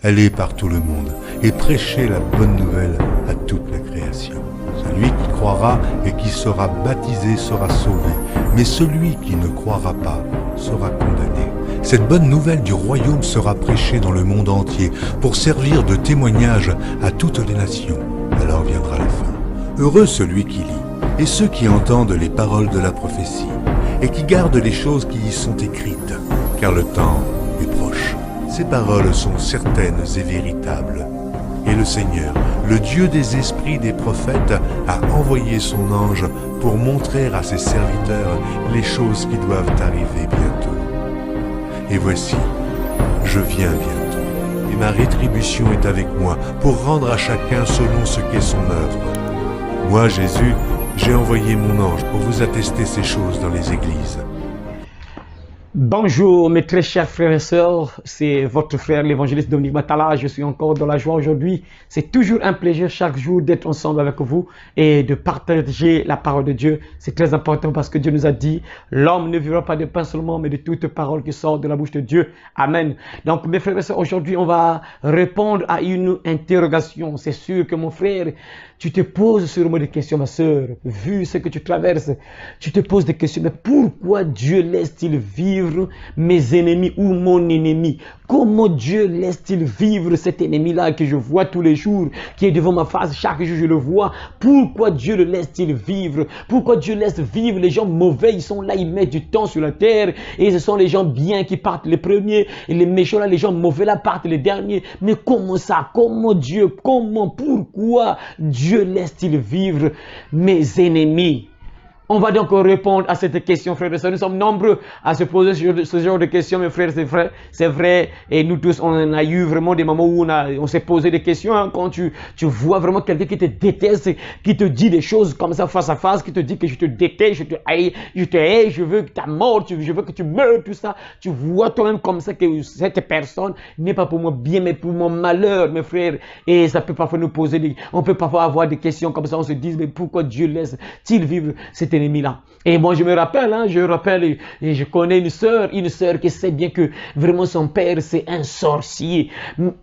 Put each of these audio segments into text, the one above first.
allez par tout le monde et prêchez la bonne nouvelle à toute la création. Celui qui croira et qui sera baptisé sera sauvé, mais celui qui ne croira pas sera condamné. Cette bonne nouvelle du royaume sera prêchée dans le monde entier pour servir de témoignage à toutes les nations. Alors viendra la fin. Heureux celui qui lit et ceux qui entendent les paroles de la prophétie et qui gardent les choses qui y sont écrites, car le temps est proche. Ces paroles sont certaines et véritables. Et le Seigneur, le Dieu des esprits des prophètes, a envoyé son ange pour montrer à ses serviteurs les choses qui doivent arriver bientôt. Et voici, je viens bientôt, et ma rétribution est avec moi pour rendre à chacun selon ce qu'est son œuvre. Moi, Jésus, j'ai envoyé mon ange pour vous attester ces choses dans les églises. Bonjour mes très chers frères et sœurs, c'est votre frère l'évangéliste Dominique Matala, je suis encore dans la joie aujourd'hui. C'est toujours un plaisir chaque jour d'être ensemble avec vous et de partager la parole de Dieu. C'est très important parce que Dieu nous a dit, l'homme ne vivra pas de pain seulement mais de toute parole qui sort de la bouche de Dieu. Amen. Donc mes frères et sœurs, aujourd'hui on va répondre à une interrogation. C'est sûr que mon frère, tu te poses sûrement des questions, ma sœur, vu ce que tu traverses, tu te poses des questions, mais pourquoi Dieu laisse-t-il vivre mes ennemis ou mon ennemi? Comment Dieu laisse-t-il vivre cet ennemi-là que je vois tous les jours, qui est devant ma face, chaque jour je le vois? Pourquoi Dieu le laisse-t-il vivre? Pourquoi Dieu laisse vivre les gens mauvais? Ils sont là, ils mettent du temps sur la terre, et ce sont les gens bien qui partent les premiers, et les méchants là, les gens mauvais là partent les derniers. Mais comment ça? Comment Dieu? Comment? Pourquoi Dieu laisse-t-il vivre mes ennemis? On va donc répondre à cette question, frères et sœurs. Nous sommes nombreux à se poser ce genre de questions, mes frères, c'est vrai. Et nous tous, on a eu vraiment des moments où on s'est posé des questions. Hein, quand tu vois vraiment quelqu'un qui te déteste, qui te dit des choses comme ça face à face, qui te dit que je te déteste, je te hais, je veux que tu mort, je veux que tu meurs, tout ça. Tu vois toi-même comme ça que cette personne n'est pas pour moi bien, mais pour mon malheur, mes frères. Et ça peut parfois nous poser on peut parfois avoir des questions comme ça. On se dit, mais pourquoi Dieu laisse-t-il vivre cet ennemi-là? Et moi, je me rappelle, et je connais une sœur qui sait bien que vraiment son père, c'est un sorcier.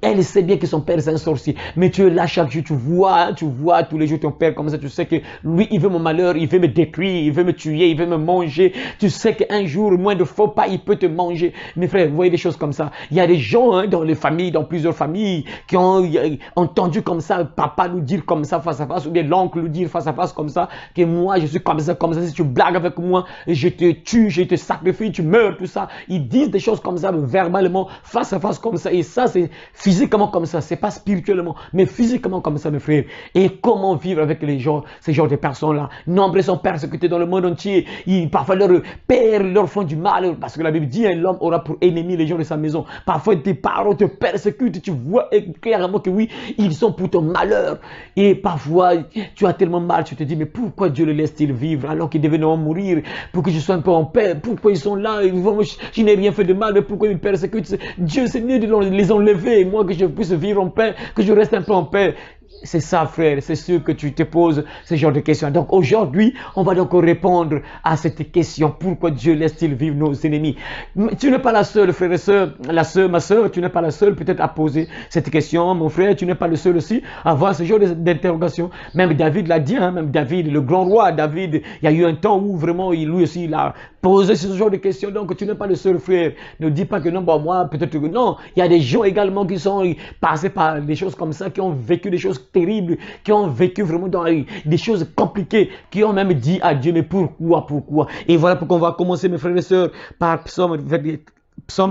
Elle sait bien que son père, c'est un sorcier. Mais tu es là chaque jour, tu vois tous les jours ton père comme ça, tu sais que lui, il veut mon malheur, il veut me détruire, il veut me tuer, il veut me manger. Tu sais qu'un jour, moins de faux pas, il peut te manger. Mes frères, vous voyez des choses comme ça. Il y a des gens dans les familles, dans plusieurs familles, qui ont entendu comme ça, papa nous dire comme ça face à face, ou bien l'oncle nous dire face à face comme ça, que moi, je suis comme ça, si tu blagues avec moi, je te tue, je te sacrifie, tu meurs, tout ça. Ils disent des choses comme ça, verbalement, face à face comme ça. Et ça, c'est physiquement comme ça. C'est pas spirituellement, mais physiquement comme ça, mes frères. Et comment vivre avec ces genres de personnes-là? Nombreux sont persécutés dans le monde entier. Parfois, leurs pères leur font du mal. Parce que la Bible dit, l'homme aura pour ennemi les gens de sa maison. Parfois, tes parents te persécutent. Tu vois clairement que oui, ils sont pour ton malheur. Et parfois, tu as tellement mal, tu te dis, mais pourquoi Dieu le laisse-t-il vivre alors qu'ils devaient mourir, pour que je sois un peu en paix? Pourquoi ils sont là? Je n'ai rien fait de mal, mais pourquoi ils me persécutent? Dieu, c'est mieux de les enlever, moi, que je puisse vivre en paix, que je reste un peu en paix. C'est ça, frère, c'est sûr que tu te poses ce genre de questions. Donc aujourd'hui, on va donc répondre à cette question. Pourquoi Dieu laisse-t-il vivre nos ennemis? Tu n'es pas la seule, frère et sœur, ma sœur, tu n'es pas la seule peut-être à poser cette question. Mon frère, tu n'es pas le seul aussi à avoir ce genre d'interrogation. Même David l'a dit, hein, même David, le grand roi David, il y a eu un temps où vraiment lui aussi il a posé ce genre de questions. Donc tu n'es pas le seul, frère. Ne dis pas que non, bon, moi peut-être que non. Il y a des gens également qui sont passés par des choses comme ça, qui ont vécu des choses terribles, qui ont vécu vraiment dans des choses compliquées, qui ont même dit à Dieu, mais pourquoi? Et voilà pourquoi on va commencer, mes frères et sœurs, par Psaume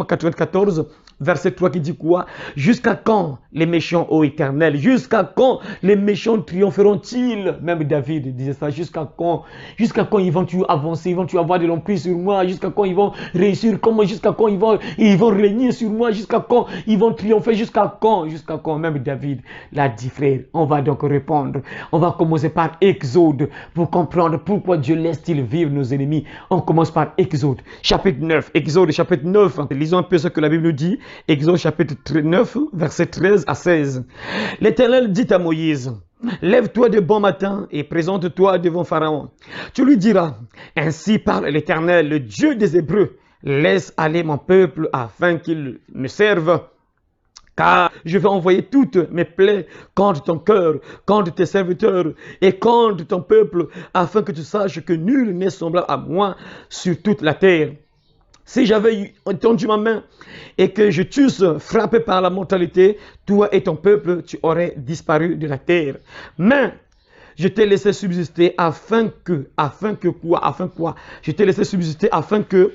94, verset 3 qui dit quoi? Jusqu'à quand les méchants, ô Éternel? Jusqu'à quand les méchants triompheront-ils? Même David disait ça. Jusqu'à quand ils vont-tu avancer? Ils vont-tu avoir de l'emprise sur moi? Jusqu'à quand ils vont réussir? Jusqu'à quand ils vont régner sur moi? Jusqu'à quand ils vont triompher? Jusqu'à quand? Même David l'a dit, frère. On va donc répondre. On va commencer par Exode pour comprendre pourquoi Dieu laisse-t-il vivre nos ennemis. On commence par Exode, chapitre 9. Exode, chapitre 9. Lisons un peu ce que la Bible nous dit. Exode chapitre 9, verset 13 à 16. L'Éternel dit à Moïse, lève-toi de bon matin et présente-toi devant Pharaon. Tu lui diras, ainsi parle l'Éternel, le Dieu des Hébreux, laisse aller mon peuple afin qu'il me serve. car je vais envoyer toutes mes plaies contre ton cœur, contre tes serviteurs et contre ton peuple, afin que tu saches que nul n'est semblable à moi sur toute la terre. Si j'avais tendu ma main et que je t'eusse frappé par la mortalité, toi et ton peuple, tu aurais disparu de la terre. Mais je t'ai laissé subsister afin que quoi? Je t'ai laissé subsister afin que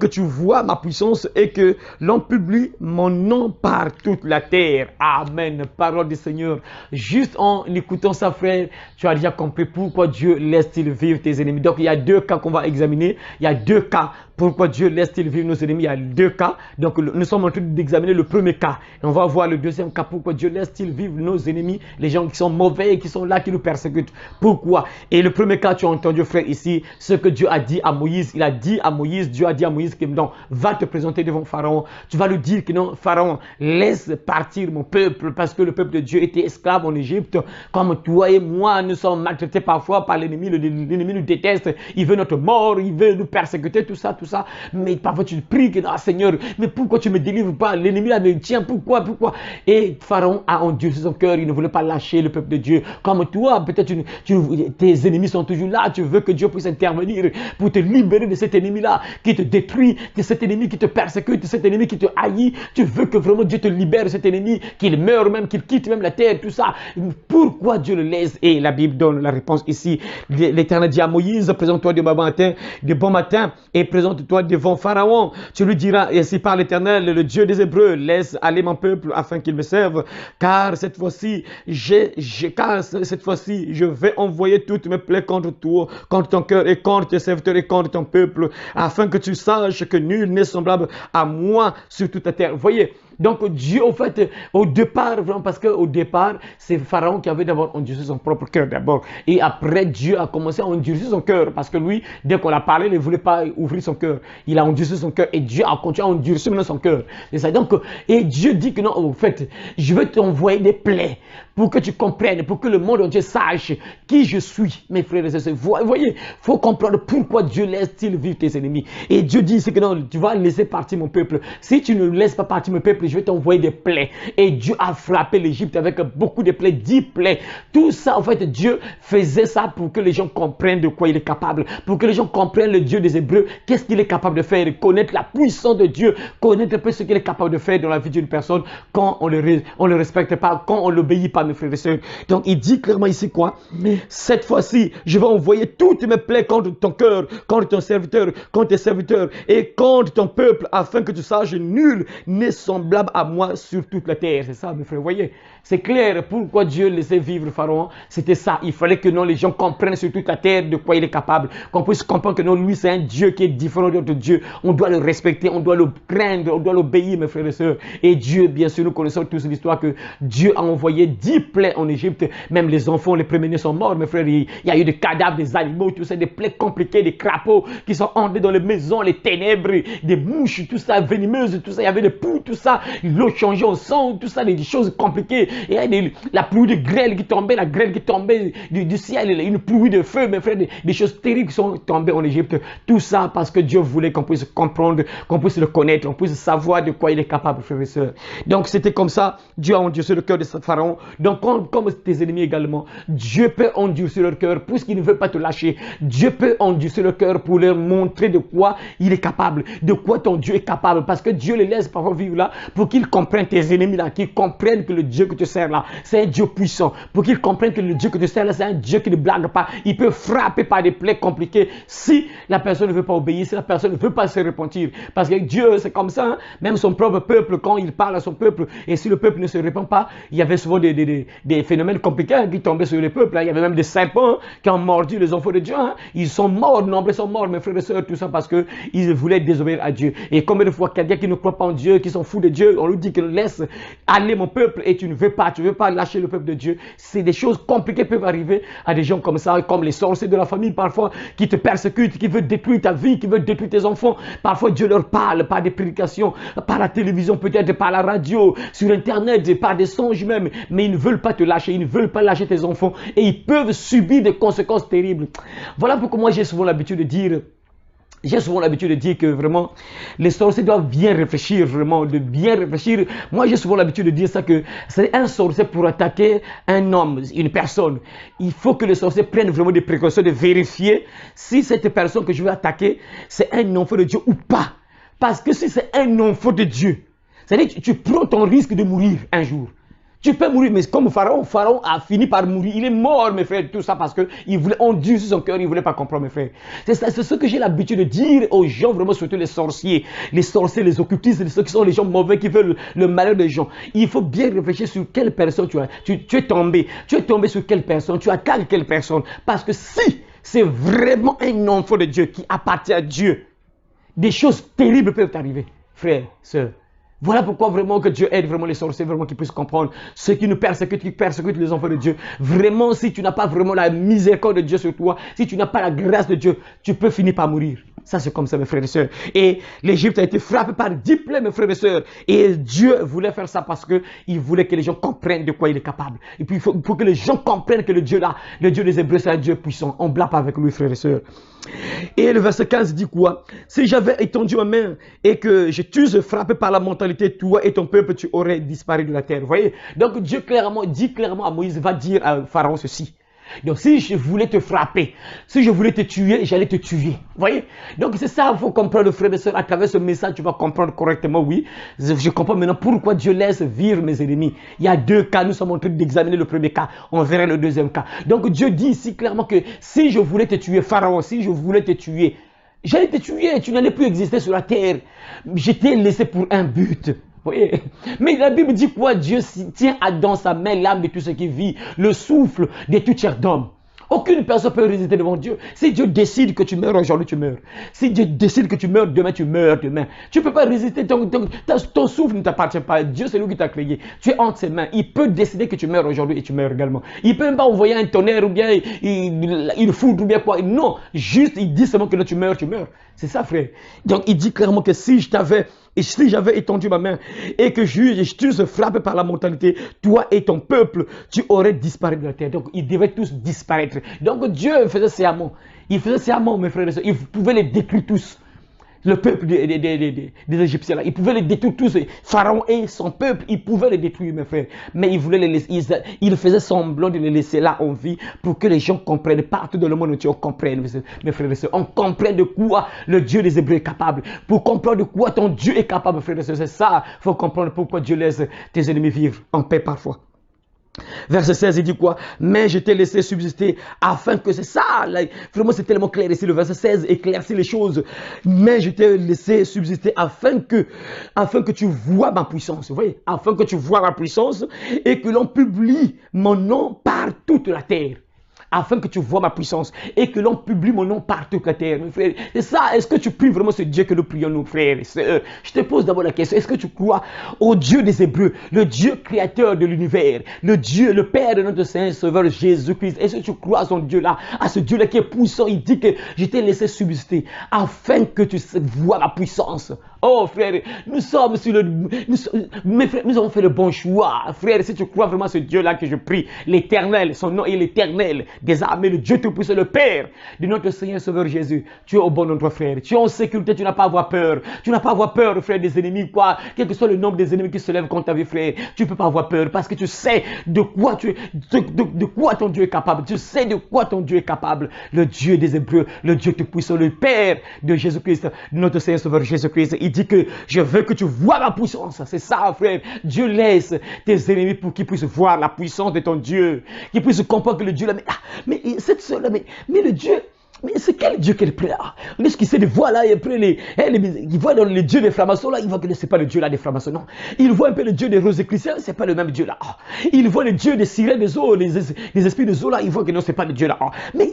tu vois ma puissance et que l'on publie mon nom par toute la terre. Amen. Parole du Seigneur. Juste en écoutant ça, frère, tu as déjà compris pourquoi Dieu laisse-t-il vivre tes ennemis. Donc, il y a deux cas qu'on va examiner. Il y a deux cas. Pourquoi Dieu laisse-t-il vivre nos ennemis? Il y a deux cas. Donc, nous sommes en train d'examiner le premier cas. Et on va voir le deuxième cas. Pourquoi Dieu laisse-t-il vivre nos ennemis? Les gens qui sont mauvais, qui sont là, qui nous persécutent. Pourquoi? Et le premier cas, tu as entendu, frère, ici, ce que Dieu a dit à Moïse. Il a dit à Moïse, Dieu a dit à Moïse que non, va te présenter devant Pharaon. Tu vas lui dire que non, Pharaon, laisse partir mon peuple parce que le peuple de Dieu était esclave en Égypte. Comme toi et moi, nous sommes maltraités parfois par l'ennemi. L'ennemi nous déteste. Il veut notre mort, il veut nous persécuter, tout ça. Mais parfois tu pries que non, Seigneur, mais pourquoi tu ne me délivres pas? L'ennemi là me tient, pourquoi? Et Pharaon a endurci son cœur, il ne voulait pas lâcher le peuple de Dieu. Comme toi, peut-être tes ennemis sont toujours là, tu veux que Dieu puisse intervenir pour te libérer de cet ennemi-là qui te détruit, de cet ennemi qui te persécute, de cet ennemi qui te haït. Tu veux que vraiment Dieu te libère de cet ennemi, qu'il meure même, qu'il quitte même la terre, tout ça. Pourquoi Dieu le laisse? Et la Bible donne la réponse ici. L'Éternel dit à Moïse, présente-toi de bon matin et présente-toi devant Pharaon. Tu lui diras, et ainsi par l'Éternel, le Dieu des Hébreux, laisse aller mon peuple afin qu'il me serve, car cette fois-ci, je vais envoyer toutes mes plaies contre toi, contre ton cœur et contre tes serviteurs et contre ton peuple, afin que tu saches que nul n'est semblable à moi sur toute la terre. Voyez, donc Dieu, au fait, au départ, vraiment, parce qu'au départ, c'est Pharaon qui avait d'abord endurci son propre cœur d'abord. Et après, Dieu a commencé à endurcir son cœur, parce que lui, dès qu'on a parlé, il ne voulait pas ouvrir son cœur. Il a endurci son cœur et Dieu a continué à endurcir maintenant son cœur. C'est ça. Donc, et Dieu dit que non, au fait, je vais t'envoyer des plaies pour que tu comprennes, pour que le monde entier sache qui je suis, mes frères et sœurs. Vous voyez, il faut comprendre pourquoi Dieu laisse-t-il vivre tes ennemis. Et Dieu dit, c'est que non, tu vas laisser partir mon peuple. Si tu ne laisses pas partir mon peuple, je vais t'envoyer des plaies. Et Dieu a frappé l'Égypte avec beaucoup de plaies, 10 plaies. Tout ça, en fait, Dieu faisait ça pour que les gens comprennent de quoi il est capable. Pour que les gens comprennent le Dieu des Hébreux, qu'est-ce qu'il est capable de faire. Connaître la puissance de Dieu, connaître un peu ce qu'il est capable de faire dans la vie d'une personne quand on le respecte pas, quand on l'obéit pas, mes frères et sœurs. Donc, il dit clairement ici quoi? Cette fois-ci, je vais envoyer toutes mes plaies contre ton cœur, contre ton serviteur, contre tes serviteurs et contre ton peuple, afin que tu saches nul n'est semblable à moi sur toute la terre. C'est ça, mes frères. Vous voyez, c'est clair pourquoi Dieu laissait vivre Pharaon. C'était ça. Il fallait que non, les gens comprennent sur toute la terre de quoi il est capable. Qu'on puisse comprendre que non, lui, c'est un Dieu qui est différent d'autres dieux. On doit le respecter, on doit le craindre, on doit l'obéir, mes frères et sœurs. Et Dieu, bien sûr, nous connaissons tous l'histoire que Dieu a envoyé 10 plaies en Égypte. Même les enfants, les premiers-nés sont morts, mes frères. Il y a eu des cadavres, des animaux, tout ça, des plaies compliquées, des crapauds qui sont entrés dans les maisons, les ténèbres, des mouches, tout ça, venimeuses, tout ça. Il y avait des poux, tout ça. L'eau changeait en sang, tout ça, des choses compliquées. Et il y a la pluie de grêle qui tombait, la grêle qui tombait du ciel, une pluie de feu, mes frères, des choses terribles qui sont tombées en Égypte. Tout ça parce que Dieu voulait qu'on puisse comprendre, qu'on puisse le connaître, qu'on puisse savoir de quoi il est capable, frères et sœurs. Donc c'était comme ça, Dieu a endurci le cœur de Pharaon. Donc comme tes ennemis également, Dieu peut endurcir leur cœur puisqu'il ne veut pas te lâcher. Dieu peut endurcir leur cœur pour leur montrer de quoi il est capable, de quoi ton Dieu est capable. Parce que Dieu les laisse parfois vivre là pour qu'ils comprennent, tes ennemis là, qu'ils comprennent que le Dieu que tu sers là, c'est un Dieu puissant. Pour qu'ils comprennent que le Dieu que tu sers là, c'est un Dieu qui ne blague pas. Il peut frapper par des plaies compliquées si la personne ne veut pas obéir, si la personne ne veut pas se repentir. Parce que Dieu, c'est comme ça, hein? Même son propre peuple, quand il parle à son peuple, et si le peuple ne se repent pas, il y avait souvent des phénomènes compliqués qui tombaient sur le peuple. Hein? Il y avait même des serpents qui ont mordu les enfants de Dieu. Hein? Ils sont morts, nombreux sont morts, mes frères et sœurs, tout ça parce qu'ils voulaient désobéir à Dieu. Et combien de fois quelqu'un qui ne croit pas en Dieu, qui s'en fout de Dieu, on lui dit que laisse aller mon peuple et tu ne veux pas lâcher le peuple de Dieu. C'est des choses compliquées qui peuvent arriver à des gens comme ça, comme les sorciers de la famille parfois, qui te persécutent, qui veulent détruire ta vie, qui veulent détruire tes enfants. Parfois Dieu leur parle par des prédications, par la télévision peut-être, par la radio, sur internet, par des songes même, mais ils ne veulent pas te lâcher, ils ne veulent pas lâcher tes enfants et ils peuvent subir des conséquences terribles. Voilà pourquoi moi j'ai souvent l'habitude de dire, J'ai souvent l'habitude de dire que vraiment, les sorciers doivent bien réfléchir, vraiment, de bien réfléchir. Moi, j'ai souvent l'habitude de dire ça, que c'est un sorcier pour attaquer un homme, une personne. Il faut que les sorciers prennent vraiment des précautions de vérifier si cette personne que je veux attaquer, c'est un enfant de Dieu ou pas. Parce que si c'est un enfant de Dieu, c'est-à-dire que tu prends ton risque de mourir un jour. Tu peux mourir, mais comme Pharaon a fini par mourir. Il est mort, mes frères, tout ça parce qu'il voulait endurcir son cœur, il ne voulait pas comprendre, mes frères. C'est ce que j'ai l'habitude de dire aux gens, vraiment, surtout les sorciers, les occultistes, ceux qui sont les gens mauvais, qui veulent le malheur des gens. Il faut bien réfléchir sur quelle personne tu es tombé. Tu es tombé sur quelle personne, tu attaques quelle personne. Parce que si c'est vraiment un enfant de Dieu qui appartient à Dieu, des choses terribles peuvent arriver, frères, sœurs. Voilà pourquoi vraiment que Dieu aide vraiment les sorciers, vraiment qu'ils puissent comprendre ceux qui nous persécutent, qui persécutent les enfants de Dieu. Vraiment, si tu n'as pas vraiment la miséricorde de Dieu sur toi, si tu n'as pas la grâce de Dieu, tu peux finir par mourir. Ça, c'est comme ça, mes frères et sœurs. Et l'Égypte a été frappée par 10 plaies, mes frères et sœurs. Et Dieu voulait faire ça parce qu'il voulait que les gens comprennent de quoi il est capable. Et puis, il faut que les gens comprennent que le Dieu là, le Dieu des Hébreux, c'est un Dieu puissant. On ne blague pas avec lui, frères et sœurs. Et le verset 15 dit quoi? Si j'avais étendu ma main et que je t'eusse frappé par la mentalité, toi et ton peuple, tu aurais disparu de la terre. Vous voyez? Donc Dieu dit clairement à Moïse, va dire à Pharaon ceci. Donc si je voulais te frapper, si je voulais te tuer, j'allais te tuer. Vous voyez? Donc c'est ça, il faut comprendre, frères et sœurs. À travers ce message, tu vas comprendre correctement, oui. Je comprends maintenant pourquoi Dieu laisse vivre mes ennemis. Il y a 2 cas, nous sommes en train d'examiner le premier cas. On verra le deuxième cas. Donc Dieu dit ici clairement que si je voulais te tuer, Pharaon, si je voulais te tuer, j'allais te tuer, tu n'allais plus exister sur la terre. Je t'ai laissé pour un but. Voyez. Mais la Bible dit quoi? Dieu tient dans sa main l'âme de tout ce qui vit, le souffle de toute chair d'homme. Aucune personne ne peut résister devant Dieu. Si Dieu décide que tu meurs aujourd'hui, tu meurs. Si Dieu décide que tu meurs demain, tu meurs demain. Tu ne peux pas résister. Ton souffle ne t'appartient pas. Dieu, c'est lui qui t'a créé. Tu es entre ses mains. Il peut décider que tu meurs aujourd'hui et tu meurs également. Il ne peut même pas envoyer un tonnerre ou bien une foudre ou bien quoi. Non, juste il dit seulement que là tu meurs, tu meurs. C'est ça, frère. Donc il dit clairement que si j'avais étendu ma main et que je t'eusse frappé par la mentalité, toi et ton peuple, tu aurais disparu de la terre. Donc ils devaient tous disparaître. Donc Dieu faisait serment. Il faisait serment, mes frères et sœurs. Il pouvait les détruire tous. Le peuple des Égyptiens, là, il pouvait les détruire tous. Pharaon et son peuple, il pouvait les détruire, mes frères. Mais il voulait les laisser, il faisait semblant de les laisser là en vie pour que les gens comprennent, partout dans le monde entier, on comprenne, mes frères et sœurs. On comprenne de quoi le Dieu des Hébreux est capable. Pour comprendre de quoi ton Dieu est capable, mes frères et sœurs. C'est ça, il faut comprendre pourquoi Dieu laisse tes ennemis vivre en paix parfois. Verset 16, il dit quoi? Mais je t'ai laissé subsister afin que, c'est ça, là, vraiment c'est tellement clair ici, le verset 16 éclaircit les choses. Mais je t'ai laissé subsister afin que tu vois ma puissance, vous voyez, afin que tu vois ma puissance et que l'on publie mon nom par toute la terre. Afin que tu vois ma puissance et que l'on publie mon nom partout sur la terre, mes frères. C'est ça, est-ce que tu pries vraiment ce Dieu que nous prions, nos frères? Je te pose d'abord la question, est-ce que tu crois au Dieu des Hébreux, le Dieu créateur de l'univers, le Dieu, le Père de notre Saint Sauveur Jésus-Christ? Est-ce que tu crois à son Dieu-là, à ce Dieu-là qui est puissant? Il dit que je t'ai laissé subsister afin que tu vois ma puissance. Oh frère, nous sommes sur mes frères, nous avons fait le bon choix. Frère, si tu crois vraiment à ce Dieu-là que je prie, l'Éternel, son nom est l'Éternel des armées, le Dieu tout-puissant, le Père de notre Seigneur Sauveur Jésus. Tu es au bon endroit, frère. Tu es en sécurité, tu n'as pas à avoir peur. Tu n'as pas à avoir peur, frère, des ennemis, quoi. Quel que soit le nombre des ennemis qui se lèvent contre ta vie, frère, tu ne peux pas avoir peur parce que tu sais de quoi ton Dieu est capable. Tu sais de quoi ton Dieu est capable. Le Dieu des Hébreux, le Dieu tout-puissant, le Père de Jésus-Christ, notre Seigneur Sauveur Jésus-Christ. Il dit que je veux que tu vois ma puissance. C'est ça, frère. Dieu laisse tes ennemis pour qu'ils puissent voir la puissance de ton Dieu, qu'ils puissent comprendre que le Dieu là, mais cette soeur-là, mais le Dieu, mais c'est quel Dieu qu'elle prie là? Lorsqu'il sait de voir là, il voit dans le Dieu des francs-maçons là, il voit que ce n'est pas le Dieu là des francs-maçons, non. Il voit un peu le Dieu des Rosicruciens, ce n'est pas le même Dieu là. Il voit le Dieu des sirènes des eaux, les esprits des eaux là, il voit que non, ce n'est pas le Dieu là. Mais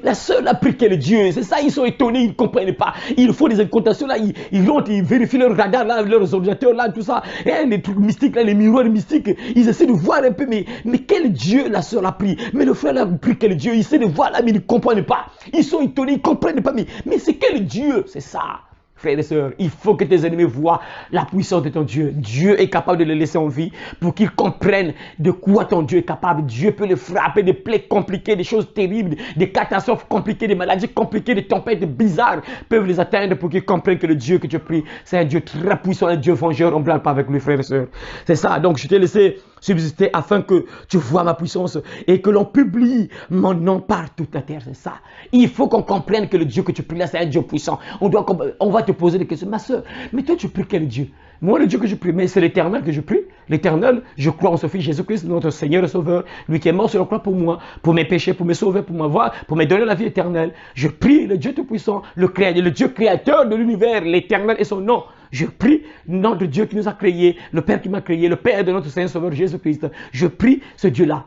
la sœur là prie quel Dieu? C'est ça, ils sont étonnés, ils ne comprennent pas. Ils font des incantations là, ils rentrent, ils vérifient leur radar là, leurs ordinateurs là, tout ça. Et les trucs mystiques là, les miroirs mystiques, ils essaient de voir un peu, mais quel Dieu la sœur là prie? Mais le frère là prie quel Dieu? Il essaie de voir là, mais ils ne comprennent pas. Ils sont étonnés, ils ne comprennent pas. Mais c'est quel Dieu? C'est ça. frères et sœurs, il faut que tes ennemis voient la puissance de ton Dieu. Dieu est capable de les laisser en vie pour qu'ils comprennent de quoi ton Dieu est capable. Dieu peut les frapper des plaies compliquées, des choses terribles, des catastrophes compliquées, des maladies compliquées, des tempêtes bizarres peuvent les atteindre pour qu'ils comprennent que le Dieu que tu pries, c'est un Dieu très puissant, un Dieu vengeur. On ne blague pas avec lui, frères et sœurs. C'est ça. Donc je t'ai laissé subsister afin que tu vois ma puissance et que l'on publie mon nom par toute la terre. C'est ça. Il faut qu'on comprenne que le Dieu que tu pries là, c'est un Dieu puissant. On va te poser des questions. Ma soeur, mais toi tu pries quel Dieu? Moi, le Dieu que je prie, mais c'est l'Éternel que je prie. L'Éternel, je crois en son Fils Jésus-Christ, notre Seigneur et Sauveur, lui qui est mort sur la croix pour moi, pour mes péchés, pour me sauver, pour m'avoir, pour me donner la vie éternelle. Je prie le Dieu Tout-Puissant, le Dieu créateur de l'univers, l'Éternel est son nom. Je prie le nom de Dieu qui nous a créés, le Père qui m'a créé, le Père de notre Seigneur Sauveur Jésus-Christ. Je prie ce Dieu-là.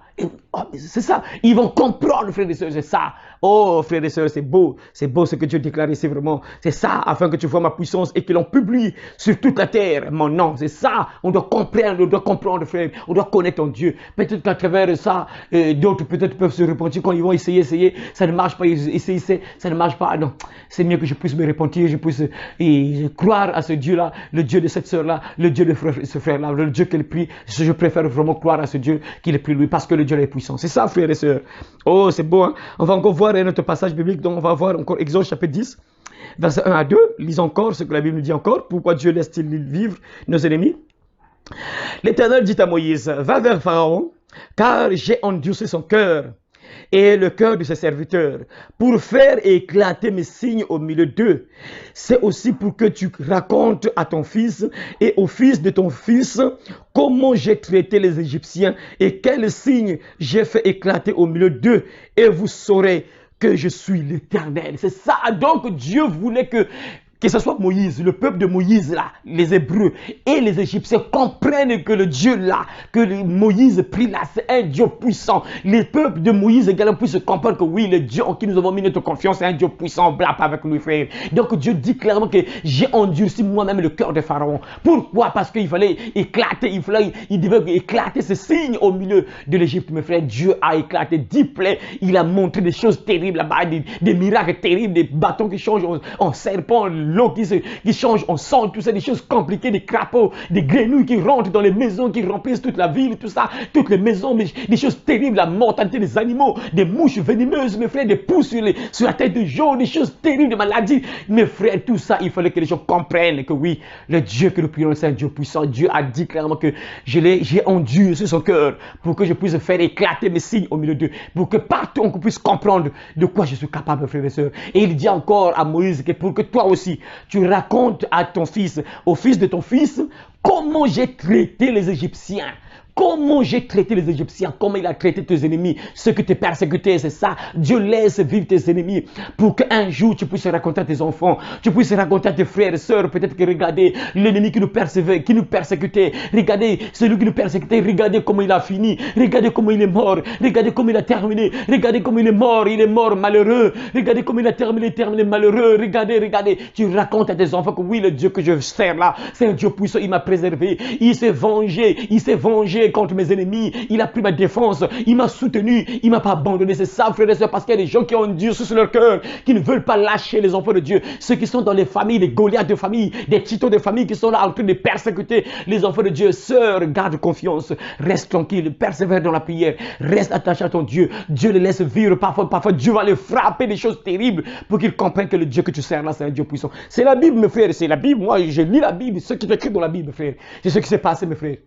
C'est ça. Ils vont comprendre, frères et sœurs, c'est ça. Oh, frères et sœurs, c'est beau ce que Dieu déclare ici vraiment. C'est ça, afin que tu vois ma puissance et que l'on publie sur toute la terre mon nom. C'est ça. On doit comprendre, frère. On doit connaître ton Dieu. Peut-être qu'à travers ça, d'autres peut-être peuvent se repentir quand ils vont essayer. Ça ne marche pas, essayer, ça ne marche pas. Non, c'est mieux que je puisse me repentir, je puisse croire à ce Dieu-là, le Dieu de cette sœur-là, le Dieu de ce frère-là, le Dieu qu'elle prie. Je préfère vraiment croire à ce Dieu qu'il est pris lui, parce que le Dieu est puissant. C'est ça, frères et sœurs. Oh, c'est beau, hein? On va encore voir notre passage biblique, donc on va voir encore Exode chapitre 10, verset 1 à 2. Lisons encore ce que la Bible nous dit encore. Pourquoi Dieu laisse-t-il vivre nos ennemis? L'Éternel dit à Moïse, va vers Pharaon, car j'ai endurci son cœur et le cœur de ses serviteurs, pour faire éclater mes signes au milieu d'eux. C'est aussi pour que tu racontes à ton fils et au fils de ton fils comment j'ai traité les Égyptiens et quels signes j'ai fait éclater au milieu d'eux, et vous saurez que je suis l'Éternel. C'est ça. Donc Dieu voulait que ce soit Moïse, le peuple de Moïse là, les Hébreux et les Égyptiens comprennent que le Dieu là, que Moïse prie là, c'est un Dieu puissant. Les peuples de Moïse également puissent comprendre que oui, le Dieu en qui nous avons mis notre confiance, c'est un Dieu puissant, blague avec lui, frère. Donc Dieu dit clairement que j'ai endurci moi-même le cœur de Pharaon. Pourquoi? Parce qu'il fallait éclater, il devait éclater ce signe au milieu de l'Égypte, mes frères. Dieu a éclaté 10 plaies, il a montré des choses terribles là-bas, des miracles terribles, des bâtons qui changent en serpent, l'eau qui change en sang, tout ça, des choses compliquées, des crapauds, des grenouilles qui rentrent dans les maisons, qui remplissent toute la ville, tout ça, toutes les maisons, mais des choses terribles, la mortalité des animaux, des mouches venimeuses, mes frères, des poux sur la tête de gens, des choses terribles, des maladies, mes frères, tout ça, il fallait que les gens comprennent que oui, le Dieu que nous prions, c'est un Dieu puissant. Dieu a dit clairement que j'ai endurci sur son cœur pour que je puisse faire éclater mes signes au milieu d'eux, pour que partout on puisse comprendre de quoi je suis capable, frères et sœurs. Et il dit encore à Moïse que pour que toi aussi, tu racontes à ton fils, au fils de ton fils, comment j'ai traité les Égyptiens. Comment j'ai traité les Égyptiens, comment il a traité tes ennemis, ceux que tu persécutés, c'est ça. Dieu laisse vivre tes ennemis pour qu'un jour tu puisses raconter à tes enfants, tu puisses raconter à tes frères et sœurs, peut-être que regardez l'ennemi qui nous persécutait, regardez celui qui nous persécutait, regardez comment il a fini, regardez comment il est mort, regardez comment il a terminé, regardez comment il est mort malheureux, regardez comment il a terminé malheureux, regardez, tu racontes à tes enfants que oui, le Dieu que je sers là, c'est un Dieu puissant, il m'a préservé, il s'est vengé contre mes ennemis, il a pris ma défense, il m'a soutenu, il m'a pas abandonné. C'est ça, frères et sœurs, parce qu'il y a des gens qui ont Dieu sur leur cœur, qui ne veulent pas lâcher les enfants de Dieu, ceux qui sont dans les familles, les Goliaths de famille, des titans de famille qui sont là en train de persécuter les enfants de Dieu. Sœurs, garde confiance, reste tranquille, persévère dans la prière, reste attaché à ton Dieu. Dieu les laisse vivre, parfois Dieu va les frapper des choses terribles pour qu'ils comprennent que le Dieu que tu sers là, c'est un Dieu puissant. C'est la Bible, mes frères, c'est la Bible. Moi, je lis la Bible, ce qui est écrit dans la Bible, mes frères. C'est ce qui s'est passé, mes frères.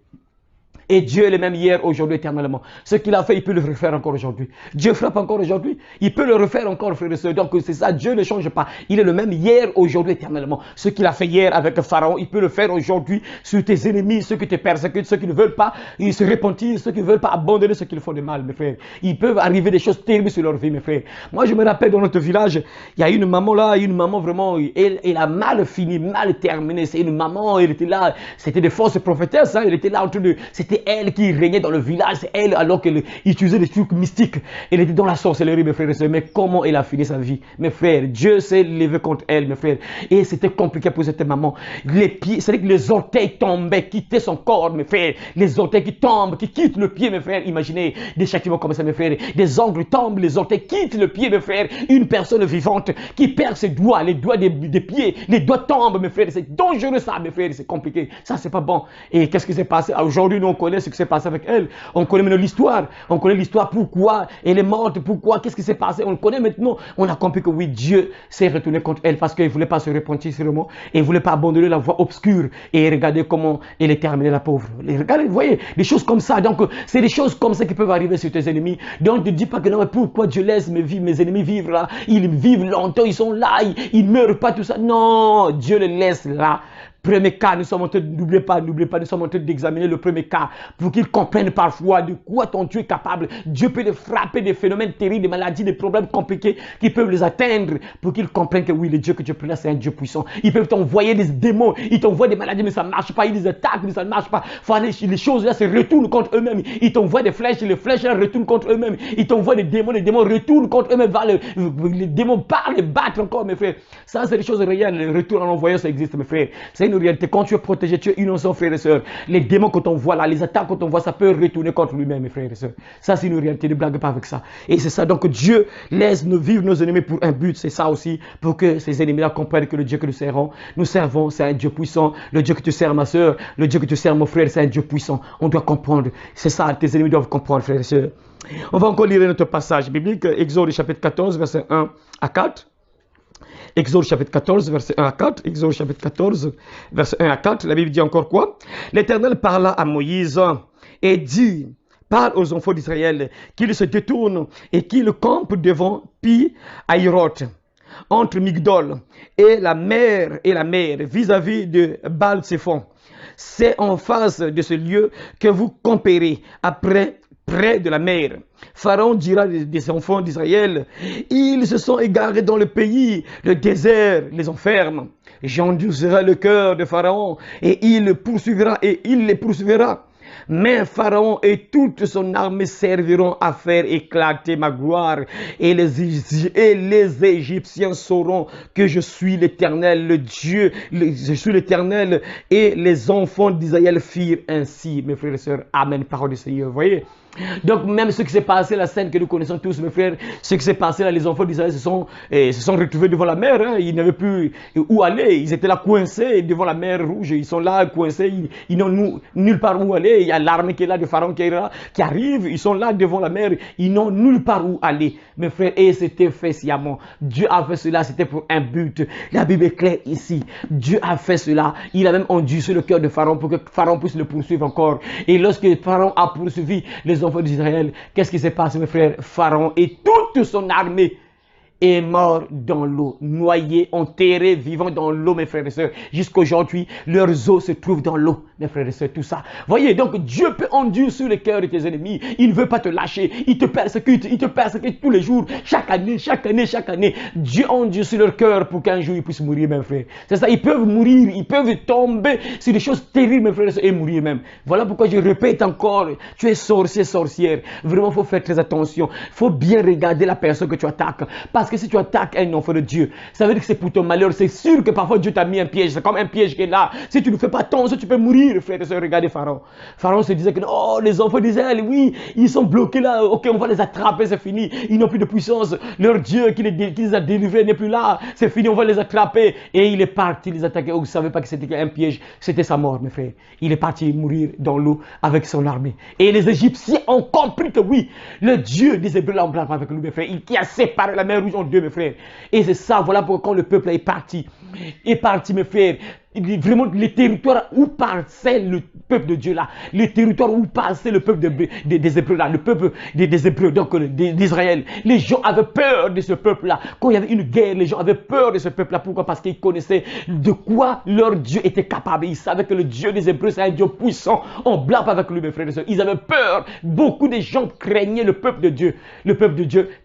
Et Dieu est le même hier, aujourd'hui, éternellement. Ce qu'il a fait, il peut le refaire encore aujourd'hui. Dieu frappe encore aujourd'hui. Il peut le refaire encore, frères et sœurs. Donc c'est ça, Dieu ne change pas. Il est le même hier, aujourd'hui, éternellement. Ce qu'il a fait hier avec Pharaon, il peut le faire aujourd'hui sur tes ennemis, ceux qui te persécutent, ceux qui ne veulent pas ils se repentir, ceux qui ne veulent pas abandonner ceux qui font du mal, mes frères. Il peut arriver des choses terribles sur leur vie, mes frères. Moi, je me rappelle dans notre village, il y a une maman là, une maman vraiment, elle a mal fini, mal terminé. C'est une maman, elle était là, c'était des fausses prophétesses, hein, elle était là en train de, c'était c'est elle qui régnait dans le village, c'est elle alors qu'elle utilisait des trucs mystiques. Elle était dans la sorcellerie, mes frères et sœurs. Mais comment elle a fini sa vie? Mes frères, Dieu s'est levé contre elle, mes frères. Et c'était compliqué pour cette maman. Les pieds, c'est-à-dire que les orteils tombaient, quittaient son corps, mes frères. Les orteils qui tombent, qui quittent le pied, mes frères. Imaginez des châtiments comme ça, mes frères. Des ongles tombent, les orteils quittent le pied, mes frères. Une personne vivante qui perd ses doigts, les doigts des pieds, les doigts tombent, mes frères. C'est dangereux ça, mes frères. C'est compliqué. Ça, c'est pas bon. Et qu'est-ce qui s'est passé? Aujourd'hui, nous, on connaît ce qui s'est passé avec elle. On connaît maintenant l'histoire. On connaît l'histoire. Pourquoi elle est morte? Pourquoi? Qu'est-ce qui s'est passé? On le connaît maintenant. On a compris que oui, Dieu s'est retourné contre elle parce qu'il ne voulait pas se repentir seulement. Et il ne voulait pas abandonner la voie obscure. Et regardez comment elle est terminée, la pauvre. Et regardez, vous voyez, des choses comme ça. Donc, c'est des choses comme ça qui peuvent arriver sur tes ennemis. Donc, ne dis pas que non, mais pourquoi Dieu laisse mes ennemis vivre là? Ils vivent longtemps, ils sont là, ils ne meurent pas, tout ça. Non, Dieu les laisse là. Premier cas, nous sommes en train, n'oubliez pas, nous sommes en train d'examiner le premier cas pour qu'ils comprennent parfois de quoi ton Dieu est capable. Dieu peut les frapper des phénomènes terribles, des maladies, des problèmes compliqués qui peuvent les atteindre pour qu'ils comprennent que oui, le Dieu que Dieu prie là, c'est un Dieu puissant. Ils peuvent t'envoyer des démons, ils t'envoient des maladies, mais ça ne marche pas. Ils les attaquent, mais ça ne marche pas. Les choses là se retournent contre eux-mêmes. Ils t'envoient des flèches, les flèches là retournent contre eux-mêmes. Ils t'envoient des démons, les démons retournent contre eux-mêmes. Les démons parlent et battent encore, mes frères. Ça, c'est des choses réelles. Le retour en envoyant, ça existe, mes frères. C'est une réalité. Quand tu es protégé, tu es innocent, frères et sœurs. Les démons quand on voit là, les attaques quand on voit, ça peut retourner contre lui-même, mes frères et sœurs. Ça, c'est une réalité. Ne blague pas avec ça. Et c'est ça. Donc, Dieu laisse nous vivre nos ennemis pour un but. C'est ça aussi, pour que ces ennemis-là comprennent que le Dieu que nous servons, c'est un Dieu puissant. Le Dieu que tu sers, ma sœur, le Dieu que tu sers, mon frère, c'est un Dieu puissant. On doit comprendre. C'est ça, tes ennemis doivent comprendre, frères et sœurs. On va encore lire notre passage biblique, Exode chapitre 14, verset 1 à 4. Exode chapitre 14, verset 1 à 4. Exode chapitre 14, verset 1 à 4. La Bible dit encore quoi? L'Éternel parla à Moïse et dit, parle aux enfants d'Israël qu'ils se détournent et qu'ils campent devant Pi-Hahiroth, entre Migdol et la mer, vis-à-vis de Baal-Séphon. C'est en face de ce lieu que vous camperez près de la mer. Pharaon dira des enfants d'Israël, ils se sont égarés dans le pays, le désert les enferme. J'endurcirai le cœur de Pharaon et il les poursuivra. Mais Pharaon et toute son armée serviront à faire éclater ma gloire. Et les Égyptiens sauront que je suis l'Éternel, le Dieu. Je suis l'Éternel. Et les enfants d'Israël firent ainsi. Mes frères et sœurs, amen, parole du Seigneur. Vous voyez? Donc même ce qui s'est passé, la scène que nous connaissons tous, mes frères, ce qui s'est passé là, les enfants d'Israël se sont retrouvés devant la mer, hein. Ils n'avaient plus où aller, ils étaient là coincés devant la mer Rouge, ils sont là coincés, ils n'ont nulle part où aller. Il y a l'armée qui est là, de Pharaon qui est là, qui arrive, ils sont là devant la mer, ils n'ont nulle part où aller, mes frères, et c'était fait sciemment. Dieu a fait cela, c'était pour un but. La Bible est claire ici, Dieu a fait cela, il a même endurci le cœur de Pharaon pour que Pharaon puisse le poursuivre encore. Et lorsque Pharaon a poursuivi les enfants d'Israël, qu'est-ce qui s'est passé, mes frères? Pharaon et toute son armée est mort dans l'eau, noyé, enterré, vivant dans l'eau, mes frères et sœurs. Jusqu'aujourd'hui, leurs os se trouvent dans l'eau, mes frères et sœurs, tout ça. Voyez, donc Dieu peut endurer sur le cœur de tes ennemis. Il ne veut pas te lâcher. Il te persécute tous les jours, chaque année. Dieu endure sur leur cœur pour qu'un jour ils puissent mourir, mes frères. C'est ça, ils peuvent mourir, ils peuvent tomber sur des choses terribles, mes frères et sœurs, et mourir même. Voilà pourquoi je répète encore, tu es sorcier, sorcière. Vraiment, il faut faire très attention. Il faut bien regarder la personne que tu attaques. Parce que si tu attaques un enfant de Dieu, ça veut dire que c'est pour ton malheur. C'est sûr que parfois Dieu t'a mis un piège. C'est comme un piège qui est là. Si tu ne fais pas attention, tu peux mourir, frère et soeur. Regardez Pharaon. Pharaon se disait que oh, les enfants d'Israël, oui, ils sont bloqués là. Ok, on va les attraper, c'est fini. Ils n'ont plus de puissance. Leur Dieu qui les a délivrés n'est plus là. C'est fini, on va les attraper. Et il est parti les attaquer. Oh, vous ne savez pas que c'était un piège. C'était sa mort, mes frères. Il est parti mourir dans l'eau avec son armée. Et les Égyptiens ont compris que oui, le Dieu des Hébreux l'a embrassé avec lui, mes frères. Il qui a séparé la mer Rouge en deux, mes frères. Et c'est ça, voilà pourquoi quand le peuple est parti, mes frères, vraiment les territoires où passait le peuple de Dieu là, les territoires où passait le peuple des Hébreux là, le peuple des Hébreux, donc d'Israël, les gens avaient peur de ce peuple là. Quand il y avait une guerre, les gens avaient peur de ce peuple là. Pourquoi? Parce qu'ils connaissaient de quoi leur Dieu était capable. Ils savaient que le Dieu des Hébreux c'est un Dieu puissant. On blague avec lui, mes frères et sœurs. Ils avaient peur. Beaucoup de gens craignaient le peuple de Dieu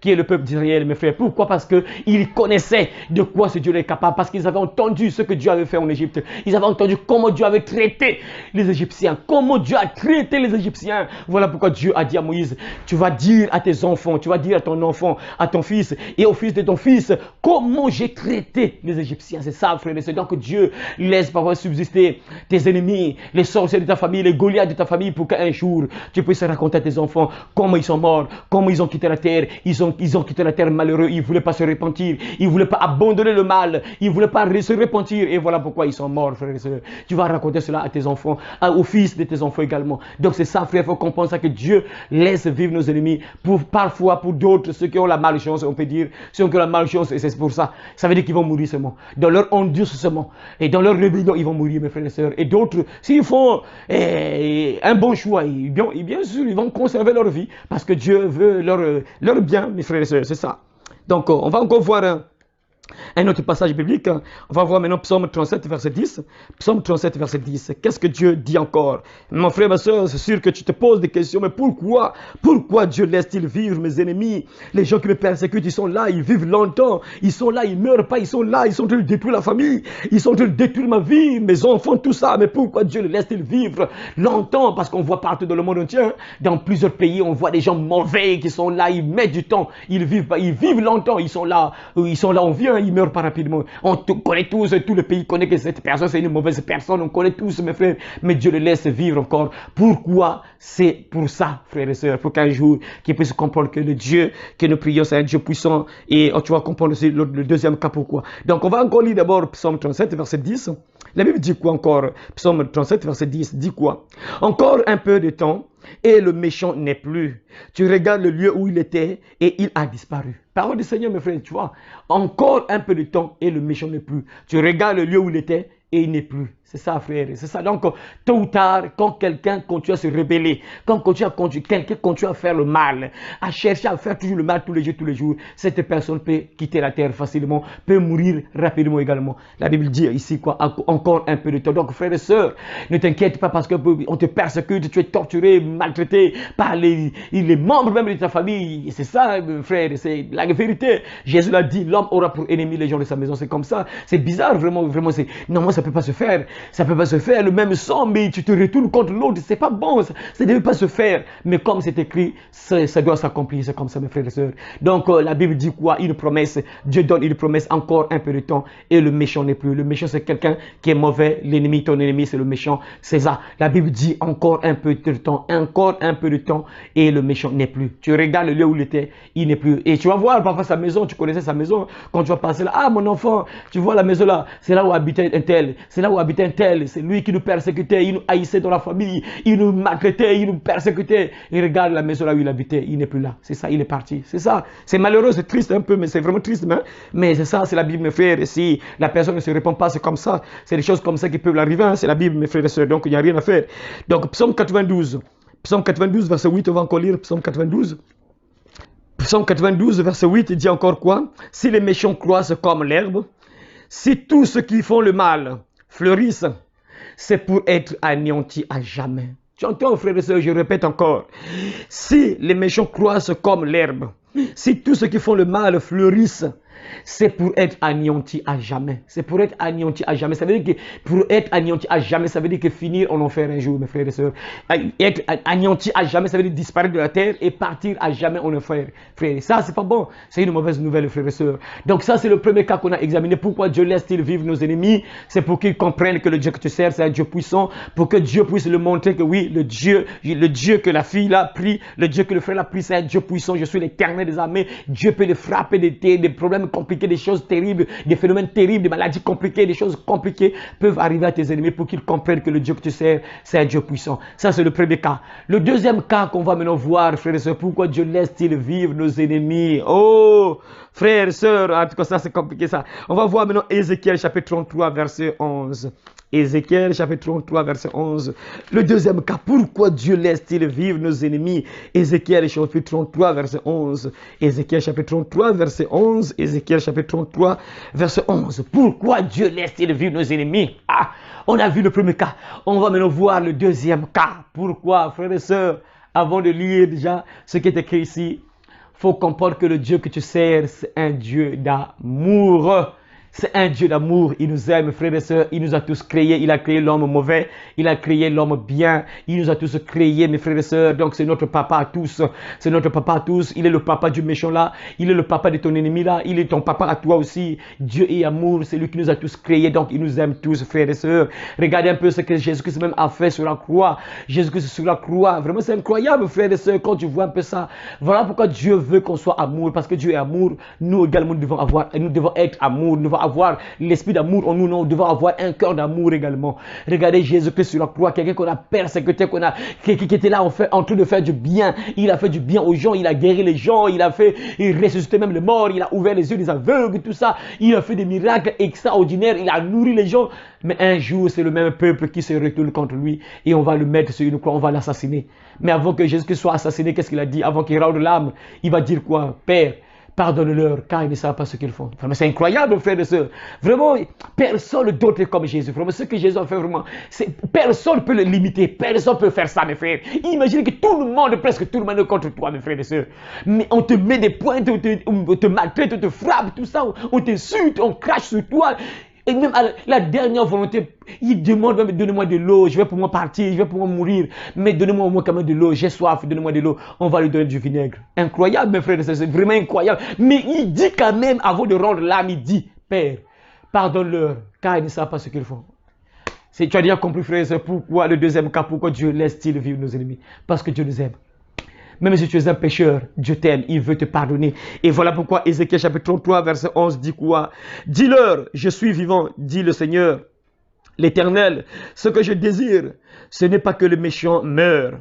qui est le peuple d'Israël, mes frères. Pourquoi? Parce qu'ils connaissaient de quoi ce Dieu est capable, parce qu'ils avaient entendu ce que Dieu avait fait en Égypte. l'Égypte. Ils avaient entendu comment Dieu avait traité les Égyptiens, comment Dieu a traité les Égyptiens. Voilà pourquoi Dieu a dit à Moïse, tu vas dire à tes enfants, tu vas dire à ton enfant, à ton fils et au fils de ton fils, comment j'ai traité les Égyptiens. C'est ça, frère et sœur. Donc Dieu laisse parfois subsister tes ennemis, les sorciers de ta famille, les Goliaths de ta famille, pour qu'un jour tu puisses raconter à tes enfants comment ils sont morts, comment ils ont quitté la terre. Ils ont quitté la terre malheureux, ils ne voulaient pas se repentir, ils ne voulaient pas abandonner le mal, ils ne voulaient pas se repentir, et voilà pourquoi ils sont morts, frère et sœur. Tu vas raconter cela à tes enfants, aux fils de tes enfants également. Donc c'est ça, frère, il faut comprendre ça, que Dieu laisse vivre nos ennemis, parfois pour d'autres, ceux qui ont la malchance, on peut dire, ceux qui ont la malchance, et c'est pour ça, ça veut dire qu'ils vont mourir seulement, dans leur endurcissement, et dans leur rébellion, ils vont mourir, mes frères et sœurs. Et d'autres, s'ils font un bon choix, bien sûr, ils vont conserver leur vie, parce que Dieu veut leur bien, mes frères et sœurs, c'est ça. Donc, on va encore voir un autre passage biblique. On va voir maintenant Psaume 37, verset 10. Psaume 37, verset 10. Qu'est-ce que Dieu dit encore? Mon frère, ma soeur, c'est sûr que tu te poses des questions, mais pourquoi Dieu laisse-t-il vivre mes ennemis? Les gens qui me persécutent, ils sont là, ils vivent longtemps, ils sont là, ils ne meurent pas, ils sont là, ils sont en train de détruire la famille, ils sont en train de détruire ma vie, mes enfants, tout ça. Mais pourquoi Dieu le laisse-t-il vivre longtemps? Parce qu'on voit partout dans le monde entier, dans plusieurs pays, on voit des gens mauvais qui sont là, ils mettent du temps, ils vivent longtemps, ils sont là, on vient, ils meurent pas rapidement. On connaît tous, tout le pays connaît que cette personne c'est une mauvaise personne, on connaît tous, mes frères, mais Dieu le laisse vivre encore. Pourquoi? C'est pour ça, frères et sœurs, pour qu'un jour qu'ils puissent comprendre que le Dieu que nous prions c'est un Dieu puissant, et tu vas comprendre aussi le deuxième cas pourquoi. Donc on va encore lire d'abord Psaume 37 verset 10. La Bible dit quoi encore? Psaume 37 verset 10 dit quoi? Encore un peu de temps et le méchant n'est plus. Tu regardes le lieu où il était et il a disparu. Parole du Seigneur, mes frères, tu vois. Encore un peu de temps et le méchant n'est plus. Tu regardes le lieu où il était et il n'est plus. C'est ça, frère. C'est ça. Donc, tôt ou tard, quand quelqu'un continue à se rebeller, quand quelqu'un continue à faire le mal, à chercher à faire toujours le mal tous les jours, cette personne peut quitter la terre facilement, peut mourir rapidement également. La Bible dit ici quoi? Encore un peu de temps. Donc, frères et sœurs, ne t'inquiète pas parce qu'on te persécute, tu es torturé, maltraité par les membres même de ta famille. C'est ça, frère, c'est la vérité. Jésus l'a dit, l'homme aura pour ennemi les gens de sa maison. C'est comme ça. C'est bizarre, vraiment. Non, ça ne peut pas se faire. Ça ne peut pas se faire, le même sang, mais tu te retournes contre l'autre, c'est pas bon, ça ne devait pas se faire. Mais comme c'est écrit, ça doit s'accomplir, c'est comme ça, mes frères et sœurs. Donc, la Bible dit quoi? Une promesse, Dieu donne une promesse, encore un peu de temps, et le méchant n'est plus. Le méchant, c'est quelqu'un qui est mauvais, l'ennemi, ton ennemi, c'est le méchant, c'est ça. La Bible dit encore un peu de temps, et le méchant n'est plus. Tu regardes le lieu où il était, il n'est plus. Et tu vas voir parfois sa maison, tu connaissais sa maison, quand tu vas passer là, ah mon enfant, tu vois la maison là, c'est là où habitait un tel, c'est là où habitait un tel, c'est lui qui nous persécutait, il nous haïssait dans la famille, il nous maltraitait, il nous persécutait. Et regarde la maison là où il habitait, il n'est plus là. C'est ça, il est parti. C'est ça. C'est malheureux, c'est triste un peu, mais c'est vraiment triste. Mais c'est ça, c'est la Bible, mes frères. Et si la personne ne se répond pas, c'est comme ça. C'est des choses comme ça qui peuvent arriver. Hein. C'est la Bible, mes frères et sœurs. Donc il n'y a rien à faire. Donc Psaume 92. Psaume 92, verset 8, on va encore lire Psaume 92. Psaume 92, verset 8, il dit encore quoi? Si les méchants croissent comme l'herbe, si tous ceux qui font le mal fleurissent, c'est pour être anéantis à jamais. Tu entends, frères et sœurs, je répète encore. Si les méchants croissent comme l'herbe, si tous ceux qui font le mal fleurissent, c'est pour être anéanti à jamais. C'est pour être anéanti à jamais. Ça veut dire que pour être anéanti à jamais, ça veut dire que finir en enfer un jour, mes frères et sœurs. Être anéanti à jamais, ça veut dire disparaître de la terre et partir à jamais en enfer. Frère, ça, c'est pas bon. C'est une mauvaise nouvelle, frères et sœurs. Donc ça, c'est le premier cas qu'on a examiné. Pourquoi Dieu laisse-t-il vivre nos ennemis? C'est pour qu'ils comprennent que le Dieu que tu sers, c'est un Dieu puissant. Pour que Dieu puisse le montrer que oui, le Dieu que la fille l'a pris, le Dieu que le frère l'a pris, c'est un Dieu puissant. Je suis l'Éternel des armées. Dieu peut le frapper des problèmes compliqués, des choses terribles, des phénomènes terribles, des maladies compliquées, des choses compliquées peuvent arriver à tes ennemis pour qu'ils comprennent que le Dieu que tu sers, c'est un Dieu puissant. Ça, c'est le premier cas. Le deuxième cas qu'on va maintenant voir, frères et sœurs, pourquoi Dieu laisse-t-il vivre nos ennemis? Oh, frères et sœurs, en tout cas, ça, c'est compliqué, ça. On va voir maintenant Ézéchiel, chapitre 33, verset 11. Ézéchiel, chapitre 33, verset 11. Le deuxième cas, pourquoi Dieu laisse-t-il vivre nos ennemis? Ézéchiel, chapitre 33, verset 11. Ézéchiel, chapitre 33, verset 11. Ézéchiel, chapitre 33, verset 11. Pourquoi Dieu laisse-t-il vivre nos ennemis? Ah, on a vu le premier cas. On va maintenant voir le deuxième cas. Pourquoi, frères et sœurs, avant de lire déjà ce qui est écrit ici, il faut comprendre que le Dieu que tu sers, c'est un Dieu d'amour. C'est un Dieu d'amour. Il nous aime, frères et sœurs. Il nous a tous créés. Il a créé l'homme mauvais. Il a créé l'homme bien. Il nous a tous créés, mes frères et sœurs. Donc, c'est notre papa à tous. C'est notre papa à tous. Il est le papa du méchant là. Il est le papa de ton ennemi là. Il est ton papa à toi aussi. Dieu est amour. C'est lui qui nous a tous créés. Donc, il nous aime tous, frères et sœurs. Regardez un peu ce que Jésus-Christ même a fait sur la croix. Jésus-Christ sur la croix. Vraiment, c'est incroyable, frères et sœurs, quand tu vois un peu ça. Voilà pourquoi Dieu veut qu'on soit amour. Parce que Dieu est amour. Nous également, nous devons être amour. Nous devons avoir l'esprit d'amour en nous. Nous devons avoir un cœur d'amour également. Regardez Jésus-Christ sur la croix. Quelqu'un qu'on a persécuté, qui était là en train de faire du bien. Il a fait du bien aux gens. Il a guéri les gens. Il ressuscité même les morts. Il a ouvert les yeux des aveugles, tout ça. Il a fait des miracles extraordinaires. Il a nourri les gens. Mais un jour, c'est le même peuple qui se retourne contre lui. Et on va le mettre sur une croix. On va l'assassiner. Mais avant que Jésus-Christ soit assassiné, qu'est-ce qu'il a dit? Avant qu'il rende l'âme, il va dire quoi? Père, pardonne-leur, car ils ne savent pas ce qu'ils font. Vraiment, c'est incroyable, frères et sœurs. Vraiment, personne d'autre est comme Jésus. Vraiment, ce que Jésus a fait, vraiment, personne ne peut le limiter. Personne ne peut faire ça, mes frères. Imaginez que tout le monde, presque tout le monde est contre toi, mes frères et sœurs. Mais on te met des pointes, on te maltraite, on te frappe, tout ça. On t'insulte, on crache sur toi. Et même à la dernière volonté, il demande même, donnez-moi de l'eau, je vais pour moi partir, je vais pour moi mourir, mais donnez-moi au moins quand même de l'eau, j'ai soif, donnez-moi de l'eau, on va lui donner du vinaigre. Incroyable, mes frères et sœurs, c'est vraiment incroyable. Mais il dit quand même, avant de rendre l'âme, il dit, Père, pardonne-leur, car ils ne savent pas ce qu'ils font. Tu as déjà compris, frères et sœurs, pourquoi le deuxième cas, pourquoi Dieu laisse-t-il vivre nos ennemis? Parce que Dieu nous aime. Même si tu es un pécheur, Dieu t'aime, il veut te pardonner. Et voilà pourquoi Ézéchiel chapitre 33, verset 11 dit quoi? Dis-leur, je suis vivant, dit le Seigneur, l'Éternel. Ce que je désire, ce n'est pas que le méchant meure.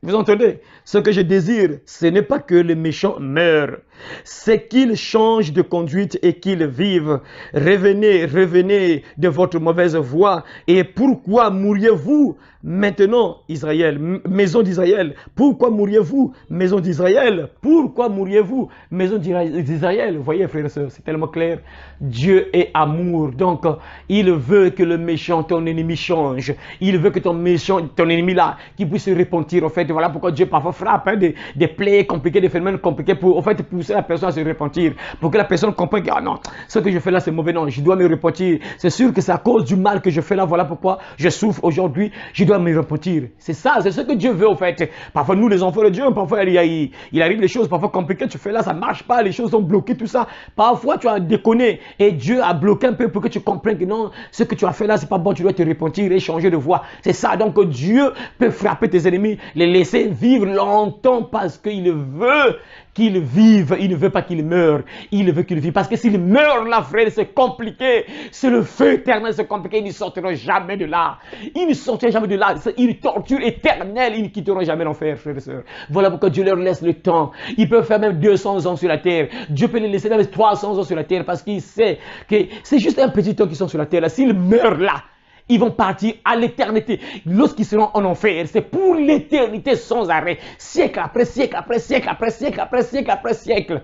Vous entendez? Ce que je désire, ce n'est pas que le méchant meure. C'est qu'il change de conduite et qu'il vive. Revenez, revenez de votre mauvaise voie. Et pourquoi mourriez-vous maintenant, Israël, maison d'Israël? Pourquoi mourriez-vous, maison d'Israël? Pourquoi mourriez-vous, maison d'Israël? Vous voyez, frères et sœurs, c'est tellement clair. Dieu est amour. Donc, il veut que le méchant, ton ennemi, change. Il veut que ton méchant, ton ennemi là, qui puisse se repentir. En fait, voilà pourquoi Dieu parfois frappe des plaies compliquées, des phénomènes compliqués pour, en fait, pousser la personne à se repentir. Pour que la personne comprenne que, ah non, ce que je fais là, c'est mauvais. Non, je dois me repentir. C'est sûr que c'est à cause du mal que je fais là. Voilà pourquoi je souffre aujourd'hui. Je dois me repentir. C'est ça, c'est ce que Dieu veut, en fait. Parfois, nous, les enfants de Dieu, parfois, il arrive des choses parfois compliquées. Tu fais là, ça ne marche pas. Les choses sont bloquées, tout ça. Parfois, tu as déconné. Et Dieu a bloqué un peu pour que tu comprennes que non, ce que tu as fait là, c'est pas bon. Tu dois te repentir et changer de voie. C'est ça. Donc, Dieu peut frapper tes ennemis, les laisser vivre longtemps parce qu'il veut qu'ils vivent. Il ne veut pas qu'ils meurent. Il veut qu'ils vivent. Parce que s'ils meurent là, frère, c'est compliqué. C'est le feu éternel, c'est compliqué. Ils ne sortiront jamais de là. Ils ne sortiront jamais de là. C'est une torture éternelle. Ils ne quitteront jamais l'enfer, frères et sœurs. Voilà pourquoi Dieu leur laisse le temps. Ils peuvent faire même 200 ans sur la terre. Dieu peut les laisser même 300 ans sur la terre parce qu'il sait que c'est juste un petit temps qu'ils sont sur la terre. Là, s'ils meurent là, ils vont partir à l'éternité. Lorsqu'ils seront en enfer, c'est pour l'éternité sans arrêt. Siècle après siècle, après siècle, après siècle, après siècle, après siècle.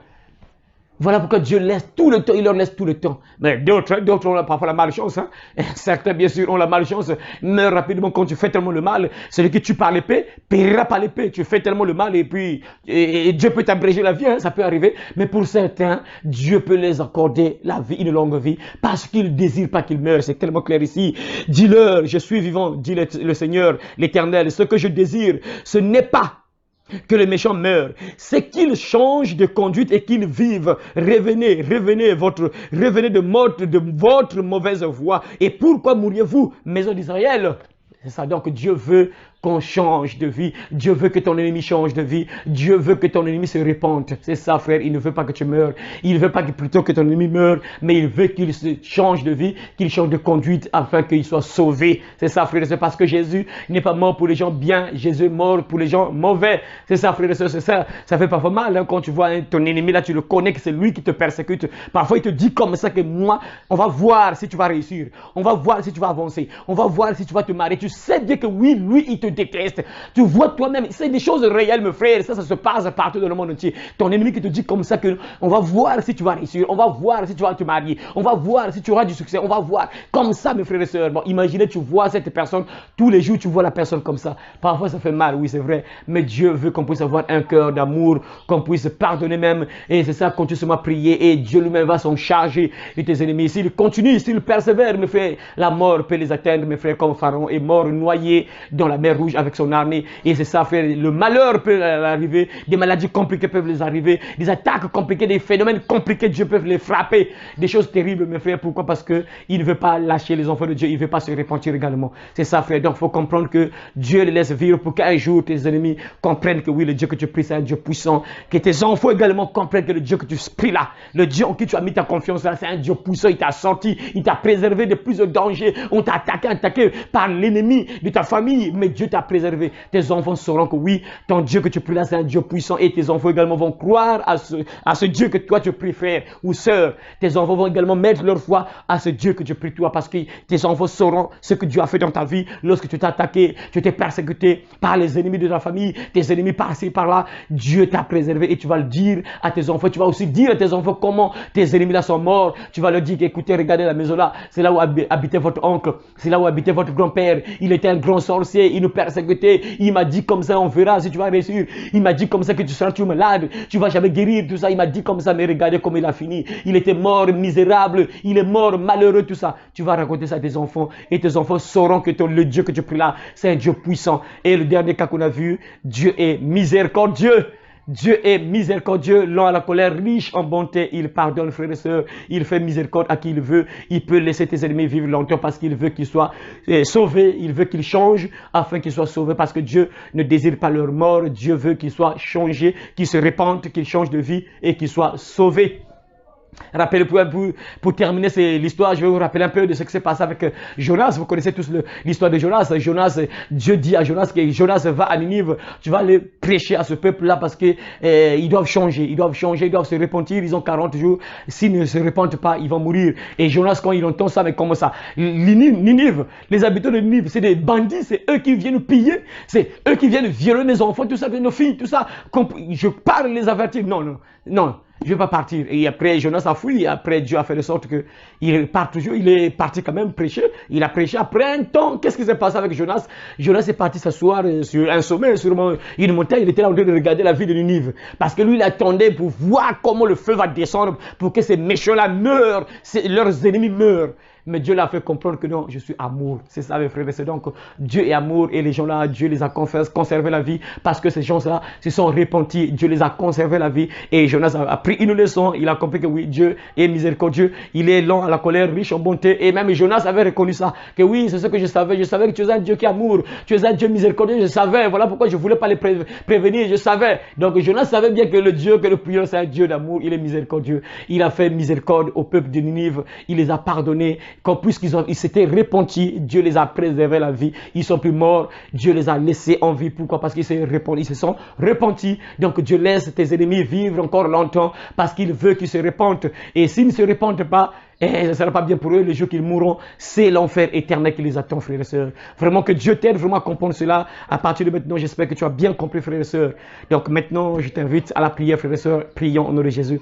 Voilà pourquoi Dieu laisse tout le temps, il leur laisse tout le temps. Mais d'autres ont parfois la malchance. Hein? Certains, bien sûr, ont la malchance. Mais rapidement, quand tu fais tellement le mal, celui que tu par l'épée, paiera par l'épée. Tu fais tellement le mal et puis Dieu peut t'abréger la vie, hein? Ça peut arriver. Mais pour certains, Dieu peut les accorder la vie, une longue vie, parce qu'il ne désire pas qu'ils meurent. C'est tellement clair ici. Dis-leur, je suis vivant, dit le Seigneur, l'Éternel. Ce que je désire, ce n'est pas que le méchant meure, c'est qu'il change de conduite et qu'il vive. Revenez de votre mauvaise voie. Et pourquoi mourriez-vous, maison d'Israël? C'est ça, donc Dieu veut qu'on change de vie. Dieu veut que ton ennemi change de vie. Dieu veut que ton ennemi se répande. C'est ça, frère. Il ne veut pas que tu meurs. Il ne veut pas plutôt que ton ennemi meure, mais il veut qu'il se change de vie, qu'il change de conduite afin qu'il soit sauvé. C'est ça, frère. C'est parce que Jésus n'est pas mort pour les gens bien. Jésus est mort pour les gens mauvais. C'est ça, frère. C'est ça. Ça fait parfois mal hein, quand tu vois ton ennemi là, tu le connais que c'est lui qui te persécute. Parfois, il te dit comme ça que moi, on va voir si tu vas réussir. On va voir si tu vas avancer. On va voir si tu vas te marier. Tu sais bien que oui, lui, il te déteste. Tu vois toi-même, c'est des choses réelles, mes frères. Ça se passe partout dans le monde entier. Ton ennemi qui te dit comme ça que on va voir si tu vas réussir, on va voir si tu vas te marier, on va voir si tu auras du succès, on va voir. Comme ça, mes frères et sœurs. Bon, imaginez, tu vois cette personne, tous les jours, tu vois la personne comme ça. Parfois, ça fait mal, oui, c'est vrai. Mais Dieu veut qu'on puisse avoir un cœur d'amour, qu'on puisse pardonner même. Et c'est ça, continuellement prier. Et Dieu lui-même va s'en charger de tes ennemis. S'il continue, s'il persévère, mes frères, la mort peut les atteindre, mes frères, comme Pharaon est mort noyé dans la mer Rouge avec son armée. Et c'est ça, frère, le malheur peut arriver, des maladies compliquées peuvent les arriver, des attaques compliquées, des phénomènes compliqués, Dieu peut les frapper, des choses terribles, mes frères. Pourquoi? Parce qu'il ne veut pas lâcher les enfants de Dieu, il ne veut pas se repentir également. C'est ça, frère. Donc, il faut comprendre que Dieu les laisse vivre pour qu'un jour tes ennemis comprennent que oui, le Dieu que tu pries, c'est un Dieu puissant, que tes enfants également comprennent que le Dieu que tu pries là, le Dieu en qui tu as mis ta confiance là, c'est un Dieu puissant, il t'a sorti, il t'a préservé de plusieurs dangers, on t'a attaqué par l'ennemi de ta famille, mais Dieu t'a préservé. Tes enfants sauront que oui, ton Dieu que tu pries là, c'est un Dieu puissant, et tes enfants également vont croire à ce Dieu que toi tu pries, frère ou sœur. Tes enfants vont également mettre leur foi à ce Dieu que tu pries toi, parce que tes enfants sauront ce que Dieu a fait dans ta vie lorsque tu t'es attaqué, tu t'es persécuté par les ennemis de ta famille, tes ennemis par-ci par-là. Dieu t'a préservé et tu vas le dire à tes enfants. Tu vas aussi dire à tes enfants comment tes ennemis là sont morts. Tu vas leur dire écoutez, regardez la maison là, c'est là où habitait votre oncle, c'est là où habitait votre grand-père. Il était un grand sorcier, il nous persécutait, il m'a dit comme ça, on verra si tu vas réussir. Il m'a dit comme ça que tu seras toujours malade, tu vas jamais guérir, tout ça. Il m'a dit comme ça, mais regardez comment il a fini. Il était mort misérable, il est mort malheureux, tout ça. Tu vas raconter ça à tes enfants et tes enfants sauront que le Dieu que tu pries là, c'est un Dieu puissant. Et le dernier cas qu'on a vu, Dieu est miséricordieux. Dieu est miséricordieux, lent à la colère, riche en bonté. Il pardonne, frères et sœurs. Il fait miséricorde à qui il veut. Il peut laisser tes ennemis vivre longtemps parce qu'il veut qu'ils soient sauvés. Il veut qu'ils changent afin qu'ils soient sauvés, parce que Dieu ne désire pas leur mort. Dieu veut qu'ils soient changés, qu'ils se répandent, qu'ils changent de vie et qu'ils soient sauvés. Rappelez-vous, pour terminer l'histoire, je vais vous rappeler un peu de ce qui s'est passé avec Jonas. Vous connaissez tous l'histoire de Jonas. Dieu dit à Jonas que Jonas va à Ninive, tu vas aller prêcher à ce peuple-là parce que ils doivent changer, ils doivent se repentir. Ils ont 40 jours. S'ils ne se repentent pas, ils vont mourir. Et Jonas, quand il entend ça, mais comment ça? Ninive, les habitants de Ninive, c'est des bandits, c'est eux qui viennent piller, c'est eux qui viennent violer nos enfants, tout ça, nos filles, tout ça. Je parle les avertir. Non. Je ne vais pas partir. Et après, Jonas a fui. Après, Dieu a fait de sorte qu'il part toujours. Il est parti quand même prêcher. Il a prêché. Après un temps, qu'est-ce qui s'est passé avec Jonas? Jonas est parti s'asseoir sur un sommet, sur une montagne. Il était là en train de regarder la ville de Ninive. Parce que lui, il attendait pour voir comment le feu va descendre pour que ces méchants-là meurent, leurs ennemis meurent. Mais Dieu l'a fait comprendre que non, je suis amour. C'est ça, mes frères et sœurs. Donc, Dieu est amour et les gens-là, Dieu les a conservé la vie parce que ces gens-là se sont repentis. Dieu les a conservé la vie et Jonas a pris une leçon. Il a compris que oui, Dieu est miséricordieux. Il est lent à la colère, riche en bonté. Et même Jonas avait reconnu ça. Que oui, c'est ce que je savais. Je savais que tu es un Dieu qui est amour. Tu es un Dieu miséricordieux. Je savais. Voilà pourquoi je ne voulais pas les prévenir. Je savais. Donc, Jonas savait bien que le Dieu que nous prions, c'est un Dieu d'amour. Il est miséricordieux. Il a fait miséricorde au peuple de Ninive. Il les a pardonnés. Puisqu'ils s'étaient repentis, Dieu les a préservé la vie. Ils sont plus morts. Dieu les a laissés en vie. Pourquoi? Parce qu'ils se sont repentis. Donc Dieu laisse tes ennemis vivre encore longtemps parce qu'il veut qu'ils se repentent. Et s'ils ne se repentent pas, ce ne sera pas bien pour eux. Le jour qu'ils mourront, c'est l'enfer éternel qui les attend, frères et sœurs. Vraiment que Dieu t'aide vraiment à comprendre cela. À partir de maintenant, j'espère que tu as bien compris, frères et sœurs. Donc maintenant, je t'invite à la prière, frères et sœurs. Prions au nom de Jésus.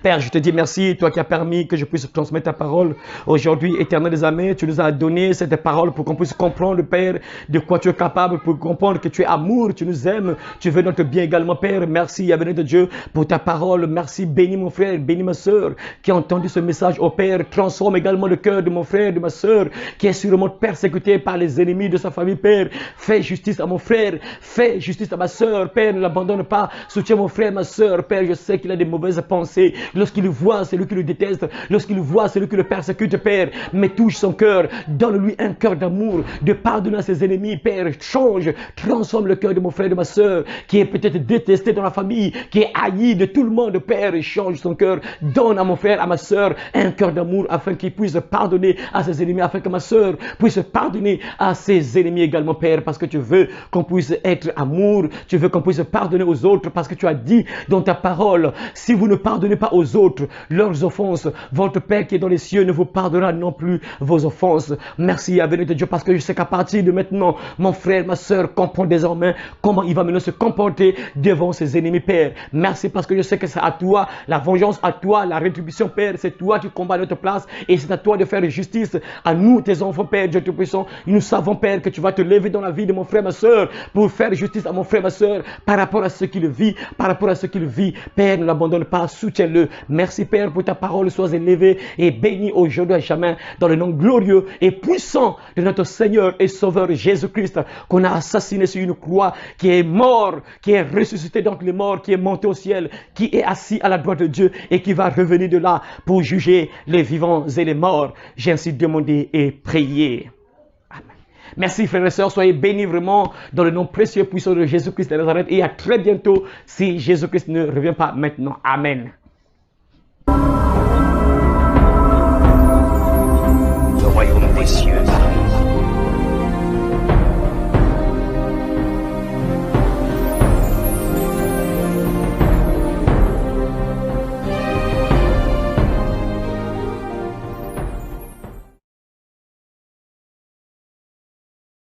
Père, je te dis merci, toi qui as permis que je puisse transmettre ta parole. Aujourd'hui, éternel des armées, tu nous as donné cette parole pour qu'on puisse comprendre, Père, de quoi tu es capable, pour comprendre que tu es amour, tu nous aimes, tu veux notre bien également, Père. Merci, béni de Dieu, pour ta parole. Merci, bénis mon frère, bénis ma soeur qui a entendu ce message. Oh Père, transforme également le cœur de mon frère, de ma soeur qui est sûrement persécuté par les ennemis de sa famille, Père. Fais justice à mon frère, fais justice à ma soeur, Père, ne l'abandonne pas. Soutiens mon frère, ma soeur, Père, je sais qu'il a des mauvaises pensées. Lorsqu'il voit celui qui le déteste, lorsqu'il voit celui qui le persécute, Père, mais touche son cœur, donne-lui un cœur d'amour, de pardonner à ses ennemis, Père. Change, transforme le cœur de mon frère, de ma soeur, qui est peut-être détesté dans la famille, qui est haï de tout le monde, Père. Change son cœur, donne à mon frère, à ma soeur, un cœur d'amour, afin qu'il puisse pardonner à ses ennemis, afin que ma soeur puisse pardonner à ses ennemis également, Père, parce que tu veux qu'on puisse être amour, tu veux qu'on puisse pardonner aux autres, parce que tu as dit dans ta parole, si vous ne pardonnez pardonnez pas aux autres leurs offenses. Votre Père qui est dans les cieux ne vous pardonnera non plus vos offenses. Merci à béni de Dieu parce que je sais qu'à partir de maintenant, mon frère, ma soeur comprend désormais comment il va maintenant se comporter devant ses ennemis, Père. Merci parce que je sais que c'est à toi, la vengeance à toi, la rétribution, Père. C'est toi qui combats à notre place et c'est à toi de faire justice à nous, tes enfants, Père, Dieu Tout-Puissant. Nous savons, Père, que tu vas te lever dans la vie de mon frère, ma soeur, pour faire justice à mon frère, ma soeur, par rapport à ce qu'il vit, par rapport à ce qu'il vit. Père, ne l'abandonne pas, soutiens-le. Merci, Père, pour ta parole soit élevée et bénie aujourd'hui à jamais, dans le nom glorieux et puissant de notre Seigneur et Sauveur Jésus-Christ, qu'on a assassiné sur une croix, qui est mort, qui est ressuscité donc les morts, qui est monté au ciel, qui est assis à la droite de Dieu et qui va revenir de là pour juger les vivants et les morts. J'ai ainsi demandé et prié. Amen. Merci frères et sœurs, soyez bénis vraiment dans le nom précieux et puissant de Jésus-Christ de Nazareth et à très bientôt si Jésus-Christ ne revient pas maintenant. Amen. Le royaume des cieux